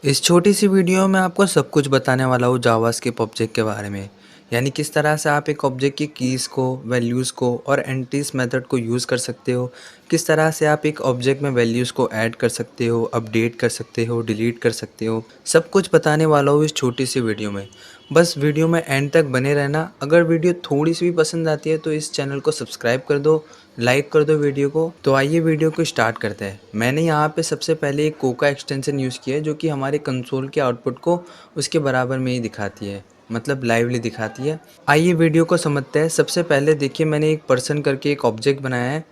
इस छोटी सी वीडियो में आपको सब कुछ बताने वाला हूँ जावास्क्रिप्ट ऑब्जेक्ट के बारे में। यानी किस तरह से आप एक ऑब्जेक्ट की कीज़ को, वैल्यूज़ को और एंट्रीज मेथड को यूज़ कर सकते हो। किस तरह से आप एक ऑब्जेक्ट में वैल्यूज़ को ऐड कर सकते हो, अपडेट कर सकते हो, डिलीट कर सकते हो। सब कुछ बताने वाला हूँ इस छोटी सी वीडियो में। बस वीडियो में एंड तक बने रहना। अगर वीडियो थोड़ी सी भी पसंद आती है तो इस चैनल को सब्सक्राइब कर दो, लाइक कर दो वीडियो को। तो आइए वीडियो को स्टार्ट करते हैं। मैंने यहाँ पे सबसे पहले एक कोका एक्सटेंशन यूज़ किया है जो कि हमारे कंसोल के आउटपुट को उसके बराबर में ही दिखाती है, मतलब लाइवली दिखाती है। आइए वीडियो को समझते हैं। सबसे पहले देखिए, मैंने एक पर्सन करके एक ऑब्जेक्ट बनाया है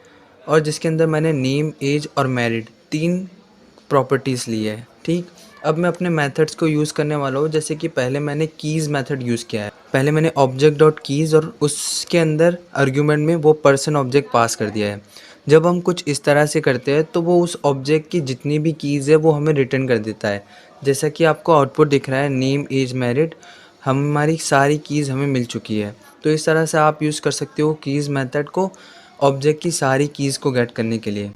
और जिसके अंदर मैंने नेम, एज और मैरिड 3 प्रॉपर्टीज़ ली है। ठीक, अब मैं अपने मेथड्स को यूज़ करने वाला हूँ। जैसे कि पहले मैंने कीज़ मेथड यूज़ किया है। पहले मैंने ऑब्जेक्ट डॉट कीज़ और उसके अंदर आर्ग्यूमेंट में वो पर्सन ऑब्जेक्ट पास कर दिया है। जब हम कुछ इस तरह से करते हैं तो वो उस ऑब्जेक्ट की जितनी भी कीज़ है वो हमें रिटर्न कर देता है। जैसा कि आपको आउटपुट दिख रहा है, नेम, एज, मैरिड, हमारी सारी कीज़ हमें मिल चुकी है। तो इस तरह से आप यूज़ कर सकते हो कीज़ मेथड को ऑब्जेक्ट की सारी कीज़ को गेट करने के लिए।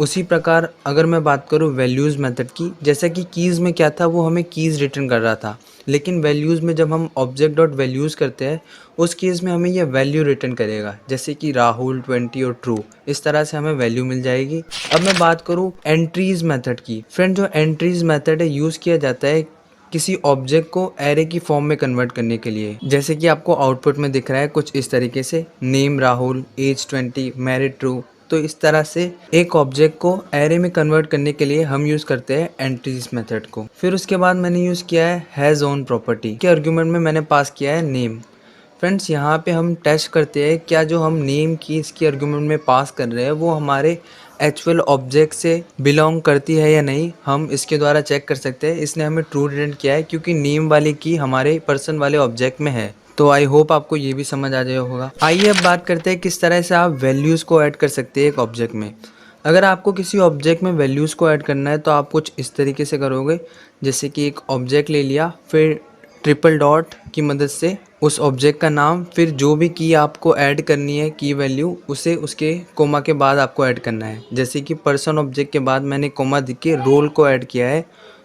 उसी प्रकार अगर मैं बात करूँ वैल्यूज़ मेथड की, जैसा कि कीज़ में क्या था, वो हमें कीज़ रिटर्न कर रहा था। लेकिन वैल्यूज़ में जब हम ऑब्जेक्ट डॉट वैल्यूज़ करते हैं, उस केस में हमें यह वैल्यू रिटर्न करेगा। जैसे कि राहुल 20 और ट्रू, इस तरह से हमें वैल्यू मिल जाएगी। अब मैं बात करूँ एंट्रीज़ मेथड की। फ्रेंड, जो एंट्रीज़ मेथड है यूज़ किया जाता है किसी ऑब्जेक्ट को एरे की फॉर्म में कन्वर्ट करने के लिए। जैसे कि आपको आउटपुट में दिख रहा है कुछ इस तरीके से, name Rahul, age 20, married true. तो इस तरह से एक ऑब्जेक्ट को एरे में कन्वर्ट करने के लिए हम यूज़ करते हैं एंट्रीज मेथड को। फिर उसके बाद मैंने यूज़ किया है हैज़ ऑन प्रॉपर्टी के आर्गुमेंट में मैंने पास किया है नेम। फ्रेंड्स, यहाँ पे हम टेस्ट करते हैं क्या जो हम नेम की इसके आर्गुमेंट में पास कर रहे हैं वो हमारे एक्चुअल ऑब्जेक्ट से बिलोंग करती है या नहीं। हम इसके द्वारा चेक कर सकते हैं। इसने हमें ट्रू रिटर्न किया है क्योंकि नेम वाली की हमारे पर्सन वाले ऑब्जेक्ट में है। तो आई होप आपको ये भी समझ आ जाए होगा। आइए अब बात करते हैं किस तरह से आप वैल्यूज़ को ऐड कर सकते हैं एक ऑब्जेक्ट में। अगर आपको किसी ऑब्जेक्ट में वैल्यूज़ को ऐड करना है तो आप कुछ इस तरीके से करोगे। जैसे कि एक ऑब्जेक्ट ले लिया, फिर ट्रिपल डॉट की मदद से उस ऑब्जेक्ट का नाम, फिर जो भी की आपको ऐड करनी है की वैल्यू, उसे उसके कोमा के बाद आपको ऐड करना है। जैसे कि पर्सन ऑब्जेक्ट के बाद मैंने कोमा दिख के रोल को ऐड किया है,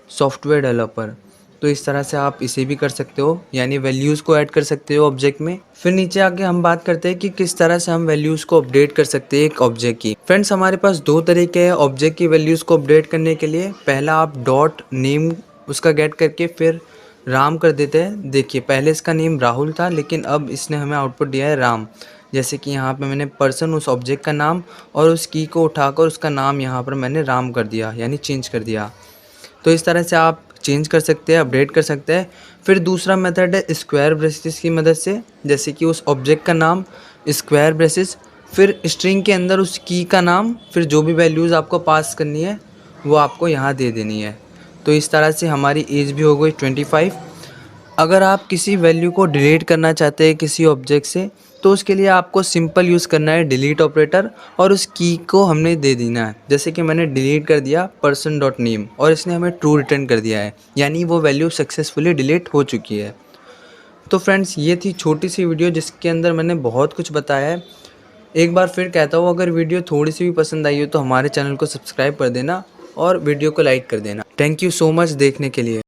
सॉफ्टवेयर डेवलपर। तो इस तरह से आप इसे भी कर सकते हो, यानी वैल्यूज़ को ऐड कर सकते हो ऑब्जेक्ट में। फिर नीचे आके हम बात करते हैं कि किस तरह से हम वैल्यूज़ को अपडेट कर सकते हैं एक ऑब्जेक्ट की। फ्रेंड्स, हमारे पास 2 तरीके हैं ऑब्जेक्ट की वैल्यूज़ को अपडेट करने के लिए। पहला, आप डॉट नेम उसका गेट करके फिर राम कर देते हैं। देखिए, पहले इसका नेम राहुल था लेकिन अब इसने हमें आउटपुट दिया है राम। जैसे कि यहाँ पे मैंने पर्सन उस ऑब्जेक्ट का नाम और उस की को उठाकर उसका नाम यहाँ पर मैंने राम कर दिया, यानी चेंज कर दिया। तो इस तरह से आप चेंज कर सकते हैं, अपडेट कर सकते हैं। फिर दूसरा मेथड है स्क्वायर ब्रेसेस की मदद से। जैसे कि उस ऑब्जेक्ट का नाम स्क्वायर ब्रेसेस, फिर स्ट्रिंग के अंदर उस की का नाम, फिर जो भी वैल्यूज़ आपको पास करनी है वो आपको यहाँ दे देनी है। तो इस तरह से हमारी एज भी हो गई 25। अगर आप किसी वैल्यू को डिलीट करना चाहते हैं किसी ऑब्जेक्ट से, तो उसके लिए आपको सिंपल यूज़ करना है डिलीट ऑपरेटर और उस की को हमने दे देना है। जैसे कि मैंने डिलीट कर दिया पर्सन डॉट नेम और इसने हमें ट्रू रिटर्न कर दिया है, यानी वो वैल्यू सक्सेसफुली डिलीट हो चुकी है। तो फ्रेंड्स, ये थी छोटी सी वीडियो जिसके अंदर मैंने बहुत कुछ बताया है। एक बार फिर कहता हूँ, अगर वीडियो थोड़ी सी भी पसंद आई हो तो हमारे चैनल को सब्सक्राइब कर देना और वीडियो को लाइक कर देना। थैंक यू सो मच देखने के लिए।